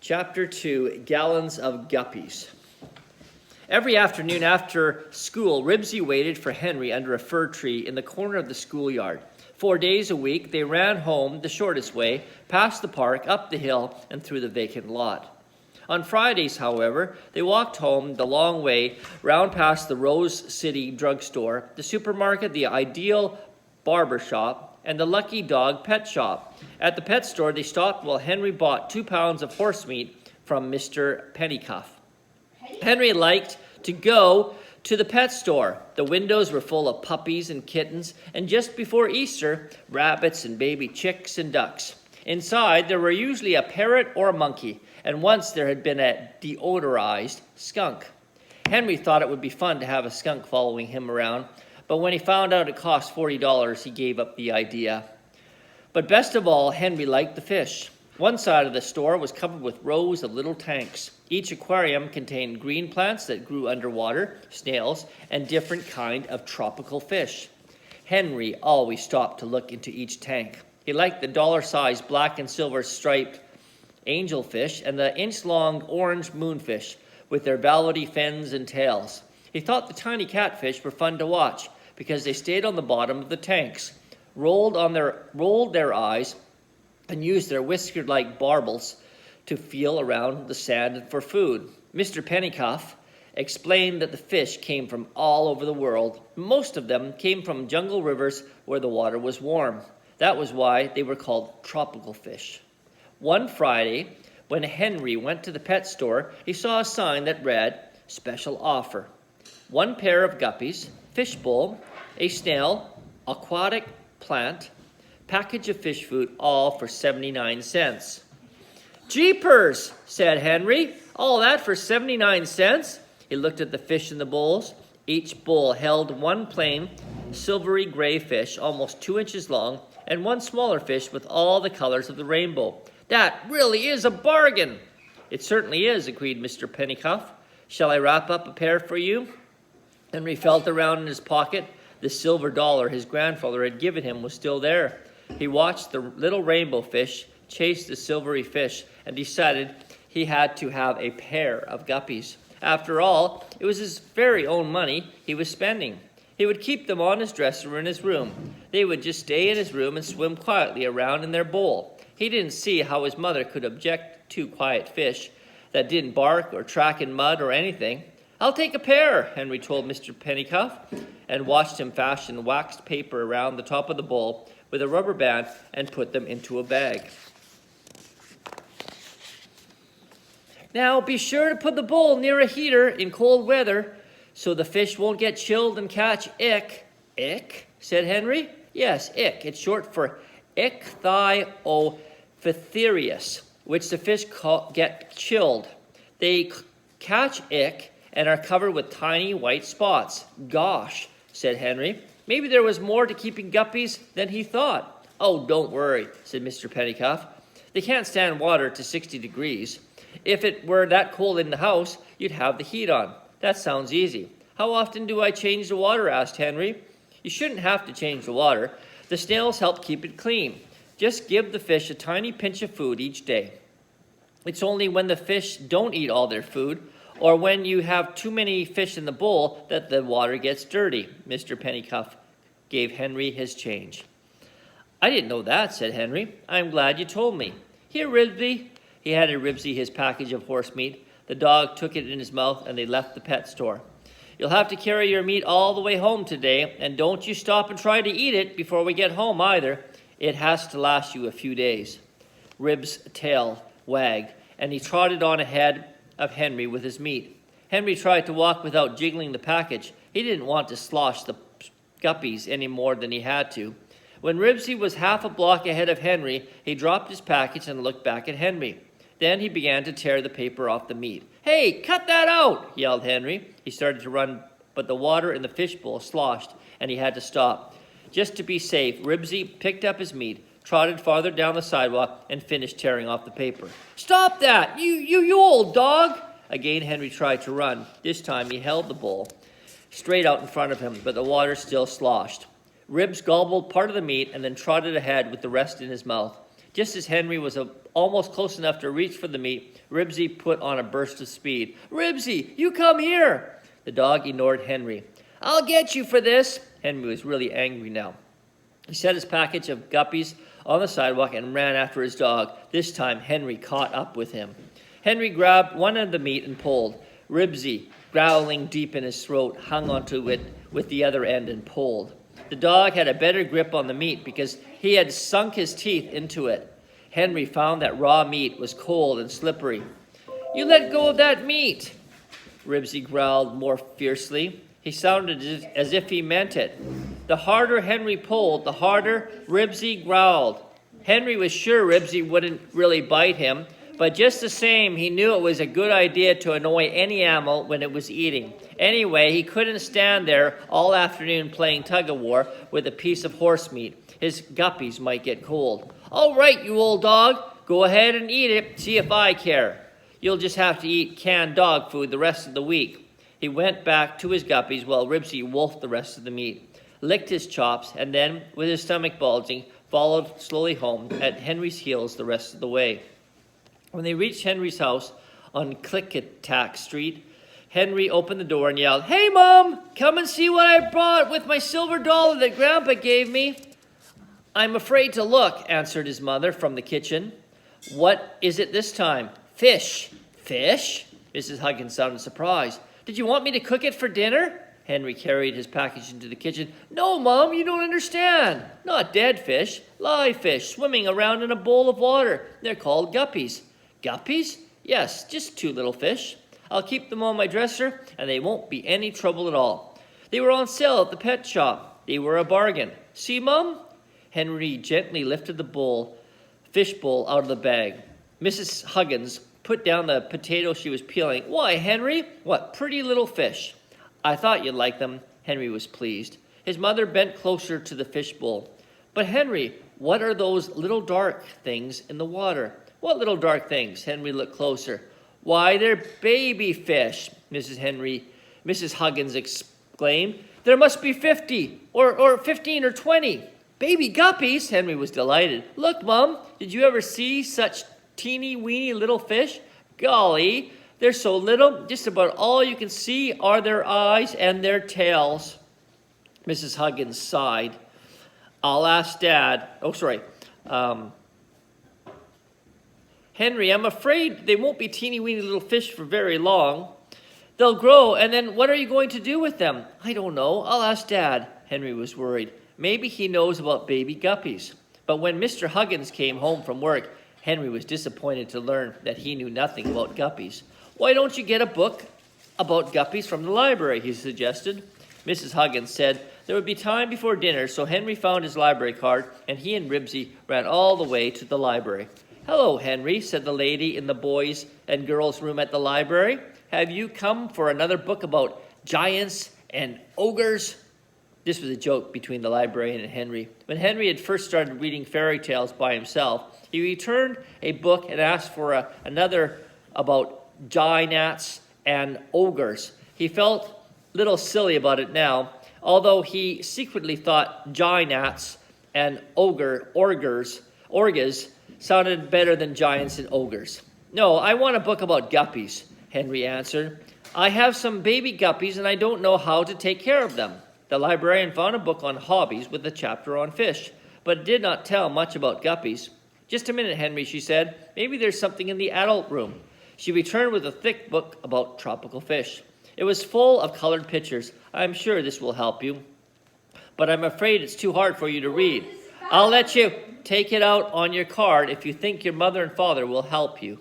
Chapter 2, Gallons of Guppies. Every afternoon after school, Ribsy waited for Henry under a fir tree in the corner of the schoolyard. 4 days a week, they ran home the shortest way, past the park, up the hill, and through the vacant lot. On Fridays, however, they walked home the long way, round past the Rose City drugstore, the supermarket, the Ideal barber shop, and the Lucky Dog pet shop. At the pet store, they stopped while Henry bought 2 pounds of horse meat from Mr. Pennycuff. Henry liked to go to the pet store. The windows were full of puppies and kittens, and just before Easter, rabbits and baby chicks and ducks. Inside, there were usually a parrot or a monkey, and once there had been a deodorized skunk. Henry thought it would be fun to have a skunk following him around, but when he found out it cost $40, he gave up the idea. But best of all, Henry liked the fish. One side of the store was covered with rows of little tanks. Each aquarium contained green plants that grew underwater, snails, and different kind of tropical fish. Henry always stopped to look into each tank. He liked the dollar-sized black and silver striped angelfish and the inch-long orange moonfish with their velvety fins and tails. He thought the tiny catfish were fun to watch because they stayed on the bottom of the tanks, rolled their eyes, and used their whisker-like barbels to feel around the sand for food. Mr. Pennycuff explained that the fish came from all over the world. Most of them came from jungle rivers where the water was warm. That was why they were called tropical fish. One Friday, when Henry went to the pet store, he saw a sign that read, "Special offer. 1 pair of guppies, fish bowl, a snail, aquatic plant, package of fish food, all for 79 cents. "Jeepers," said Henry. "All that for 79 cents? He looked at the fish in the bowls. Each bowl held 1 plain, silvery gray fish, almost 2 inches long, and 1 smaller fish with all the colors of the rainbow. "That really is a bargain." "It certainly is," agreed Mr. Pennycuff. "Shall I wrap up a pair for you?" Henry felt around in his pocket. The silver dollar his grandfather had given him was still there. He watched the little rainbow fish chase the silvery fish and decided he had to have a pair of guppies. After all, it was his very own money he was spending. He would keep them on his dresser in his room. They would just stay in his room and swim quietly around in their bowl. He didn't see how his mother could object to quiet fish that didn't bark or track in mud or anything. "I'll take a pair," Henry told Mr. Pennycuff, and watched him fashion waxed paper around the top of the bowl with a rubber band and put them into a bag. "Now be sure to put the bowl near a heater in cold weather so the fish won't get chilled and catch ick." "Ick?" said Henry. "Yes, ick. It's short for ichthyophthirius, which the fish get chilled. They catch ick and are covered with tiny white spots." "Gosh," said Henry. Maybe there was more to keeping guppies than he thought. "Oh, don't worry," said Mr. Pennycuff. "They can't stand water to 60 degrees. If it were that cold in the house, you'd have the heat on." "That sounds easy." "How often do I change the water?" asked Henry. "You shouldn't have to change the water. The snails help keep it clean. Just give the fish a tiny pinch of food each day. It's only when the fish don't eat all their food, or when you have too many fish in the bowl, that the water gets dirty." Mr. Pennycuff gave Henry his change. "I didn't know that," said Henry. "I'm glad you told me. Here, Ribsy." He handed Ribsy his package of horse meat. The dog took it in his mouth, and they left the pet store. "You'll have to carry your meat all the way home today, and don't you stop and try to eat it before we get home either. It has to last you a few days." Rib's tail wagged, and he trotted on ahead of Henry with his meat. Henry tried to walk without jiggling the package. He didn't want to slosh the guppies any more than he had to. When Ribsy was half a block ahead of Henry, he dropped his package and looked back at Henry. Then he began to tear the paper off the meat. "Hey, cut that out!" yelled Henry. He started to run, but the water in the fishbowl sloshed, and he had to stop. Just to be safe, Ribsy picked up his meat, trotted farther down the sidewalk, and finished tearing off the paper. "Stop that, you old dog!" Again, Henry tried to run. This time, he held the bowl straight out in front of him, but the water still sloshed. Ribs gobbled part of the meat and then trotted ahead with the rest in his mouth. Just as Henry was almost close enough to reach for the meat, Ribsy put on a burst of speed. "Ribsy, you come here!" The dog ignored Henry. "I'll get you for this." Henry was really angry now. He set his package of guppies on the sidewalk and ran after his dog. This time, Henry caught up with him. Henry grabbed one end of the meat and pulled. Ribsy, growling deep in his throat, hung onto it with the other end and pulled. The dog had a better grip on the meat because he had sunk his teeth into it. Henry found that raw meat was cold and slippery. "You let go of that meat!" Ribsy growled more fiercely. He sounded as if he meant it. The harder Henry pulled, the harder Ribsy growled. Henry was sure Ribsy wouldn't really bite him, but just the same, he knew it was a good idea to annoy any animal when it was eating. Anyway, he couldn't stand there all afternoon playing tug-of-war with a piece of horse meat. His guppies might get cold. "All right, you old dog, go ahead and eat it, see if I care. You'll just have to eat canned dog food the rest of the week." He went back to his guppies while Ribsy wolfed the rest of the meat, licked his chops, and then, with his stomach bulging, followed slowly home at Henry's heels the rest of the way. When they reached Henry's house on Clickatack Street, Henry opened the door and yelled, "Hey, Mom, come and see what I brought with my silver dollar that Grandpa gave me." "I'm afraid to look," answered his mother from the kitchen. "What is it this time?" "Fish." "Fish?" Mrs. Huggins sounded surprised. "Did you want me to cook it for dinner?" Henry carried his package into the kitchen. "No, Mom, you don't understand. Not dead fish, live fish swimming around in a bowl of water. They're called guppies." "Guppies?" "Yes, just 2 little fish. I'll keep them on my dresser, and they won't be any trouble at all. They were on sale at the pet shop. They were a bargain. See, Mom?" Henry gently lifted the fish bowl out of the bag. Mrs. Huggins put down the potato she was peeling. "Why, Henry, what pretty little fish." "I thought you'd like them." Henry was pleased. His mother bent closer to the fish bowl. "But Henry, what are those little dark things in the water?" "What little dark things?" Henry looked closer. "Why, they're baby fish," Mrs. Huggins exclaimed. "There must be 50 or 15 or 20. "Baby guppies!" Henry was delighted. "Look, Mom, did you ever see such teeny-weeny little fish? Golly, they're so little, just about all you can see are their eyes and their tails." Mrs. Huggins sighed. "I'll ask Dad." "Henry, I'm afraid they won't be teeny-weeny little fish for very long. They'll grow, and then what are you going to do with them?" "I don't know. I'll ask Dad." Henry was worried. Maybe he knows about baby guppies. But when Mr. Huggins came home from work, Henry was disappointed to learn that he knew nothing about guppies. "Why don't you get a book about guppies from the library?" he suggested. Mrs. Huggins said there would be time before dinner, so Henry found his library card, and he and Ribsy ran all the way to the library. "Hello, Henry," said the lady in the boys' and girls' room at the library. "Have you come for another book about giants and ogres?" This was a joke between the librarian and Henry. When Henry had first started reading fairy tales by himself, he returned a book and asked for another about giants and ogres. He felt a little silly about it now, although he secretly thought giants and orgas sounded better than giants and ogres. "No, I want a book about guppies," Henry answered. "I have some baby guppies and I don't know how to take care of them." The librarian found a book on hobbies with a chapter on fish, but it did not tell much about guppies. "Just a minute, Henry," she said. "Maybe there's something in the adult room." She returned with a thick book about tropical fish. It was full of colored pictures. "I'm sure this will help you, but I'm afraid it's too hard for you to read. I'll let you take it out on your card if you think your mother and father will help you."